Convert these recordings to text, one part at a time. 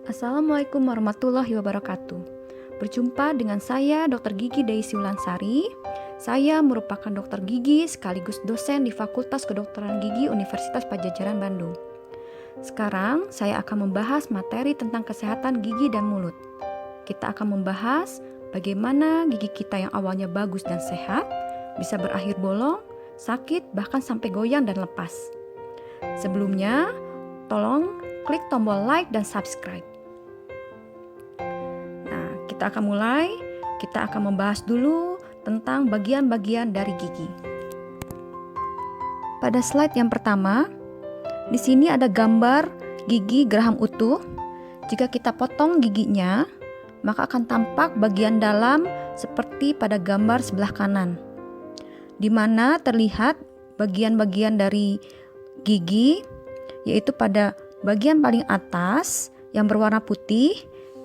Assalamualaikum warahmatullahi wabarakatuh. Berjumpa dengan saya Dr. Gigi Daisy Ulansari. Saya merupakan dokter gigi sekaligus dosen di Fakultas Kedokteran Gigi Universitas Padjadjaran Bandung. Sekarang saya akan membahas materi tentang kesehatan gigi dan mulut. Kita akan membahas bagaimana gigi kita yang awalnya bagus dan sehat bisa berakhir bolong, sakit, bahkan sampai goyang dan lepas. Sebelumnya, tolong klik tombol like dan subscribe. Kita akan membahas dulu tentang bagian-bagian dari gigi. Pada slide yang pertama, di sini ada gambar gigi geraham utuh. Jika kita potong giginya, maka akan tampak bagian dalam seperti pada gambar sebelah kanan, di mana terlihat bagian-bagian dari gigi, yaitu pada bagian paling atas yang berwarna putih,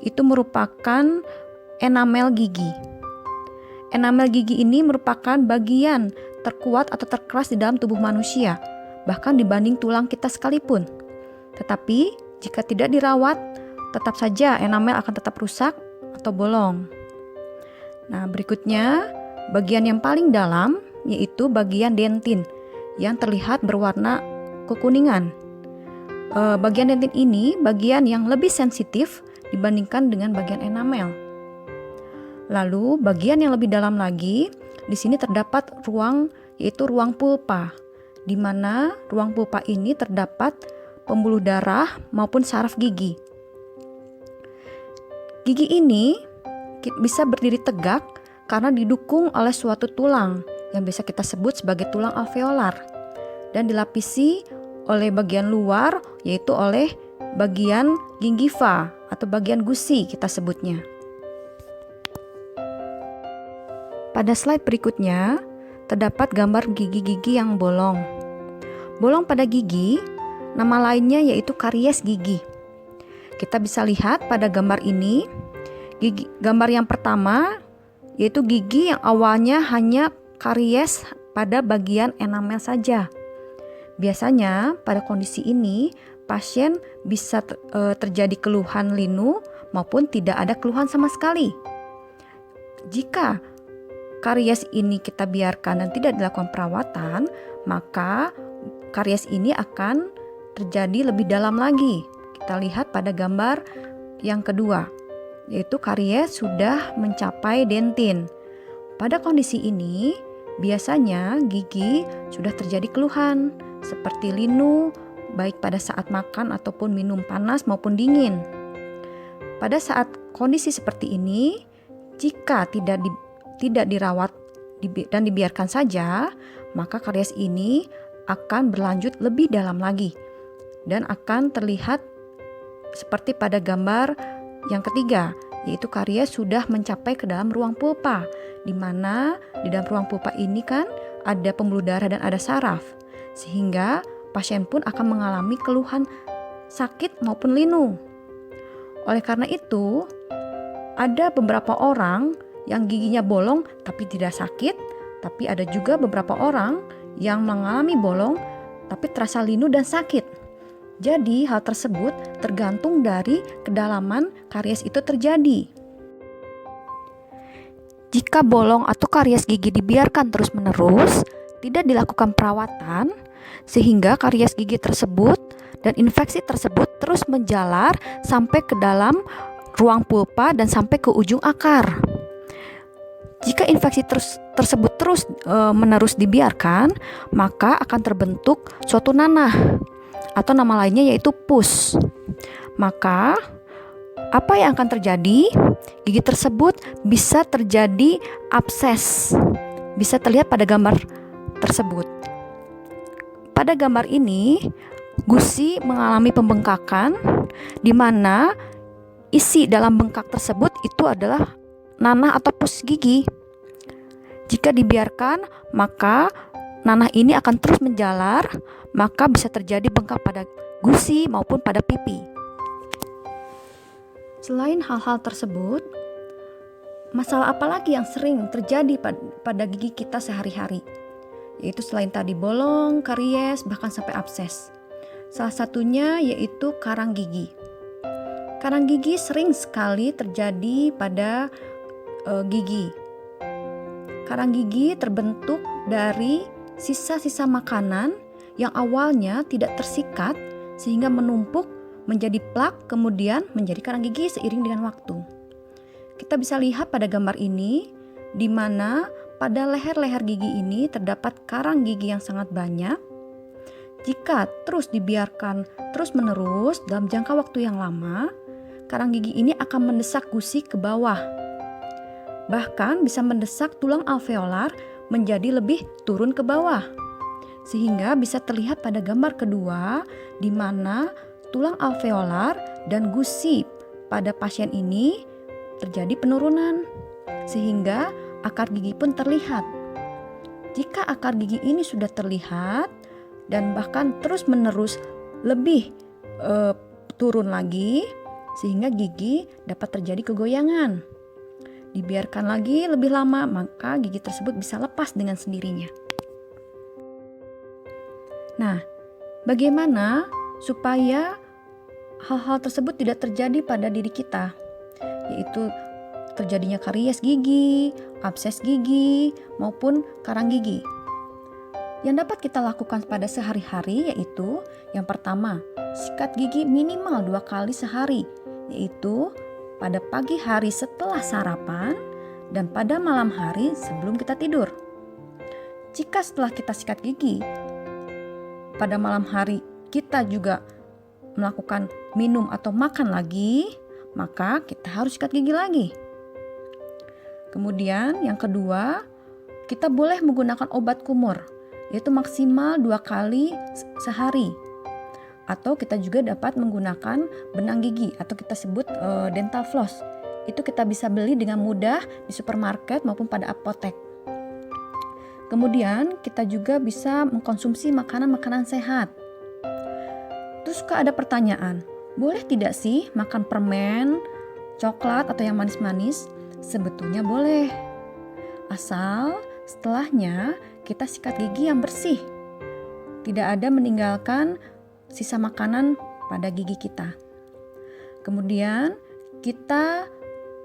itu merupakan enamel gigi. Enamel gigi ini merupakan bagian terkuat atau terkeras di dalam tubuh manusia, bahkan dibanding tulang kita sekalipun. Tetapi jika tidak dirawat, tetap saja enamel akan tetap rusak atau bolong. Nah, berikutnya bagian yang paling dalam yaitu bagian dentin yang terlihat berwarna kekuningan. Bagian dentin ini bagian yang lebih sensitif dibandingkan dengan bagian enamel. Lalu bagian yang lebih dalam lagi, di sini terdapat ruang, yaitu ruang pulpa, di mana ruang pulpa ini terdapat pembuluh darah maupun saraf gigi. Gigi ini bisa berdiri tegak karena didukung oleh suatu tulang yang bisa kita sebut sebagai tulang alveolar dan dilapisi oleh bagian luar, yaitu oleh bagian gingiva atau bagian gusi kita sebutnya. Pada slide berikutnya, terdapat gambar gigi-gigi yang bolong. Bolong pada gigi, nama lainnya yaitu karies gigi. Kita bisa lihat pada gambar ini, gambar yang pertama yaitu gigi yang awalnya hanya karies pada bagian enamel saja. Biasanya pada kondisi ini, pasien bisa terjadi keluhan linu maupun tidak ada keluhan sama sekali. Jika karies ini kita biarkan dan tidak dilakukan perawatan, maka karies ini akan terjadi lebih dalam lagi. Kita lihat pada gambar yang kedua, yaitu karies sudah mencapai dentin. Pada kondisi ini, biasanya gigi sudah terjadi keluhan seperti linu, baik pada saat makan ataupun minum panas maupun dingin. Pada saat kondisi seperti ini, jika tidak dirawat dan dibiarkan saja, maka karies ini akan berlanjut lebih dalam lagi dan akan terlihat seperti pada gambar yang ketiga, yaitu karies sudah mencapai ke dalam ruang pulpa, di mana di dalam ruang pulpa ini kan ada pembuluh darah dan ada saraf, sehingga pasien pun akan mengalami keluhan sakit maupun linu. Oleh karena itu, ada beberapa orang yang giginya bolong tapi tidak sakit, tapi ada juga beberapa orang yang mengalami bolong tapi terasa linu dan sakit. Jadi hal tersebut tergantung dari kedalaman karies itu terjadi. Jika bolong atau karies gigi dibiarkan terus-menerus, tidak dilakukan perawatan, sehingga karies gigi tersebut dan infeksi tersebut terus menjalar sampai ke dalam ruang pulpa dan sampai ke ujung akar. Jika infeksi tersebut terus-menerus dibiarkan, maka akan terbentuk suatu nanah atau nama lainnya yaitu pus. Maka apa yang akan terjadi? Gigi tersebut bisa terjadi abses. Bisa terlihat pada gambar tersebut. Pada gambar ini, gusi mengalami pembengkakan di mana isi dalam bengkak tersebut itu adalah nanah atau pus gigi. Jika dibiarkan, maka nanah ini akan terus menjalar, maka bisa terjadi bengkak pada gusi maupun pada pipi. Selain hal-hal tersebut, masalah apa lagi yang sering terjadi pada gigi kita sehari-hari? Yaitu selain tadi bolong, karies, bahkan sampai abses. Salah satunya yaitu karang gigi. Karang gigi sering sekali terjadi pada gigi. Karang gigi terbentuk dari sisa-sisa makanan yang awalnya tidak tersikat sehingga menumpuk menjadi plak, kemudian menjadi karang gigi seiring dengan waktu. Kita bisa lihat pada gambar ini di mana pada leher-leher gigi ini terdapat karang gigi yang sangat banyak. Jika terus dibiarkan terus-menerus dalam jangka waktu yang lama, karang gigi ini akan mendesak gusi ke bawah. Bahkan bisa mendesak tulang alveolar menjadi lebih turun ke bawah. Sehingga bisa terlihat pada gambar kedua di mana tulang alveolar dan gusi pada pasien ini terjadi penurunan, sehingga akar gigi pun terlihat. Jika akar gigi ini sudah terlihat dan bahkan terus-menerus lebih turun lagi, sehingga gigi dapat terjadi kegoyangan. Dibiarkan lagi lebih lama, maka gigi tersebut bisa lepas dengan sendirinya. Nah, bagaimana supaya hal-hal tersebut tidak terjadi pada diri kita, yaitu terjadinya karies gigi, abses gigi, maupun karang gigi. Yang dapat kita lakukan pada sehari-hari yaitu yang pertama, sikat gigi minimal 2 kali sehari, yaitu pada pagi hari setelah sarapan dan pada malam hari sebelum kita tidur. Jika setelah kita sikat gigi, pada malam hari kita juga melakukan minum atau makan lagi, maka kita harus sikat gigi lagi. Kemudian yang kedua, kita boleh menggunakan obat kumur, yaitu maksimal 2 kali sehari. Atau kita juga dapat menggunakan benang gigi atau kita sebut dental floss. Itu kita bisa beli dengan mudah di supermarket maupun pada apotek. Kemudian kita juga bisa mengkonsumsi makanan-makanan sehat. Terus suka ada pertanyaan, boleh tidak sih makan permen, coklat atau yang manis-manis? Sebetulnya boleh. Asal setelahnya kita sikat gigi yang bersih. Tidak ada meninggalkan sisa makanan pada gigi kita. Kemudian kita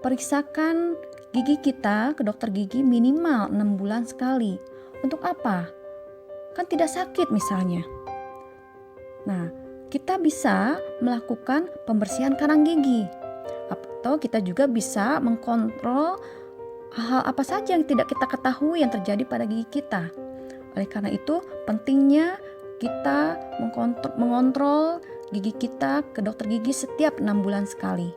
periksakan gigi kita ke dokter gigi minimal 6 bulan sekali. Untuk apa? Kan tidak sakit misalnya. Nah, kita bisa melakukan pembersihan karang gigi. Atau kita juga bisa mengkontrol hal-hal apa saja yang tidak kita ketahui yang terjadi pada gigi kita. Oleh karena itu, pentingnya kita mengontrol gigi kita ke dokter gigi setiap 6 bulan sekali.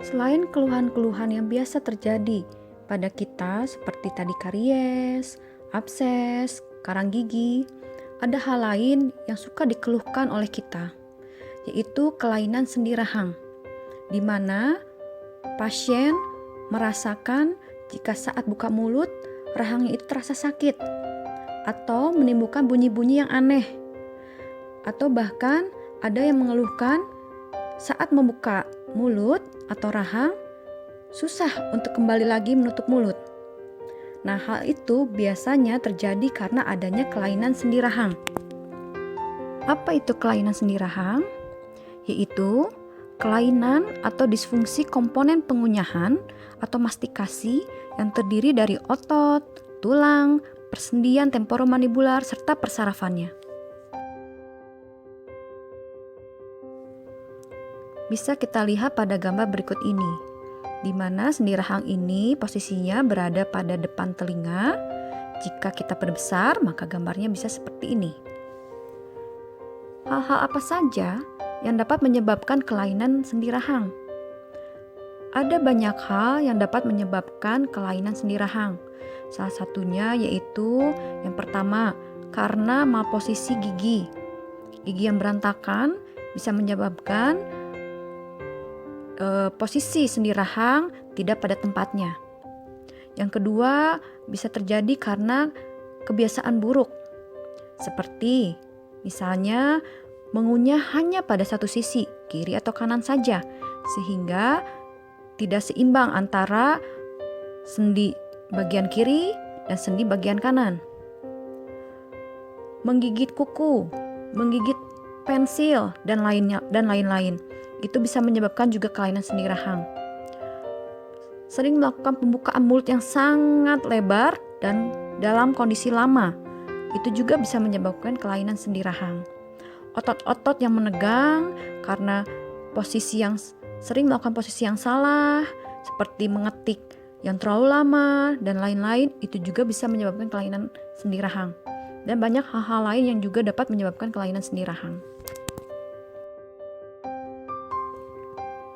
Selain keluhan-keluhan yang biasa terjadi pada kita seperti tadi karies, abses, karang gigi, ada hal lain yang suka dikeluhkan oleh kita, yaitu kelainan sendi rahang, di mana pasien merasakan jika saat buka mulut, rahangnya itu terasa sakit, atau menimbulkan bunyi-bunyi yang aneh, atau bahkan ada yang mengeluhkan saat membuka mulut atau rahang, susah untuk kembali lagi menutup mulut. Nah, hal itu biasanya terjadi karena adanya kelainan sendi rahang. Apa itu kelainan sendi rahang? Yaitu kelainan atau disfungsi komponen pengunyahan atau mastikasi yang terdiri dari otot, tulang, persendian temporomandibular, serta persarafannya. Bisa kita lihat pada gambar berikut ini, di mana sendi rahang ini posisinya berada pada depan telinga. Jika kita perbesar, maka gambarnya bisa seperti ini. Hal-hal apa saja yang dapat menyebabkan kelainan sendi rahang? Ada banyak hal yang dapat menyebabkan kelainan sendi rahang. Salah satunya yaitu yang pertama, karena malposisi gigi. Gigi yang berantakan bisa menyebabkan posisi sendi rahang tidak pada tempatnya. Yang kedua, bisa terjadi karena kebiasaan buruk, seperti misalnya mengunyah hanya pada satu sisi, kiri atau kanan saja, sehingga tidak seimbang antara sendi bagian kiri dan sendi bagian kanan. menggigit kuku, menggigit pensil, dan lain-lain. Itu bisa menyebabkan juga kelainan sendi rahang. Sering melakukan pembukaan mulut yang sangat lebar dan dalam kondisi lama, itu juga bisa menyebabkan kelainan sendi rahang. Otot-otot yang menegang karena sering melakukan posisi yang salah, seperti mengetik yang terlalu lama dan lain-lain, itu juga bisa menyebabkan kelainan sendi rahang. Dan banyak hal-hal lain yang juga dapat menyebabkan kelainan sendi rahang.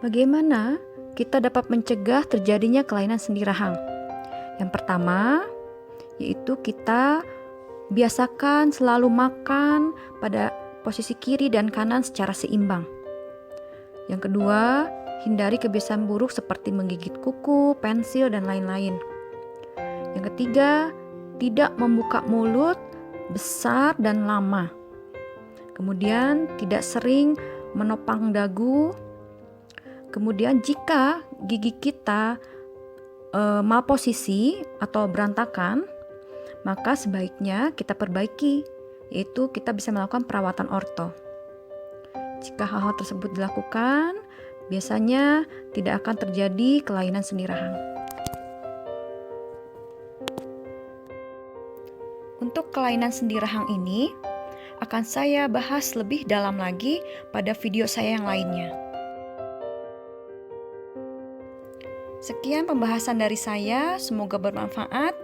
Bagaimana kita dapat mencegah terjadinya kelainan sendi rahang? Yang pertama, yaitu kita biasakan selalu makan pada posisi kiri dan kanan secara seimbang. Yang kedua, hindari kebiasaan buruk seperti menggigit kuku, pensil, dan lain-lain. Yang ketiga, tidak membuka mulut besar dan lama. Kemudian, tidak sering menopang dagu. Kemudian jika gigi kita malposisi atau berantakan, maka sebaiknya kita perbaiki, yaitu kita bisa melakukan perawatan orto. Jika hal-hal tersebut dilakukan, biasanya tidak akan terjadi kelainan sendi rahang. Untuk kelainan sendi rahang ini akan saya bahas lebih dalam lagi pada video saya yang lainnya. Sekian pembahasan dari saya, semoga bermanfaat.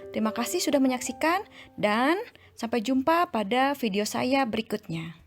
Terima kasih sudah menyaksikan dan sampai jumpa pada video saya berikutnya.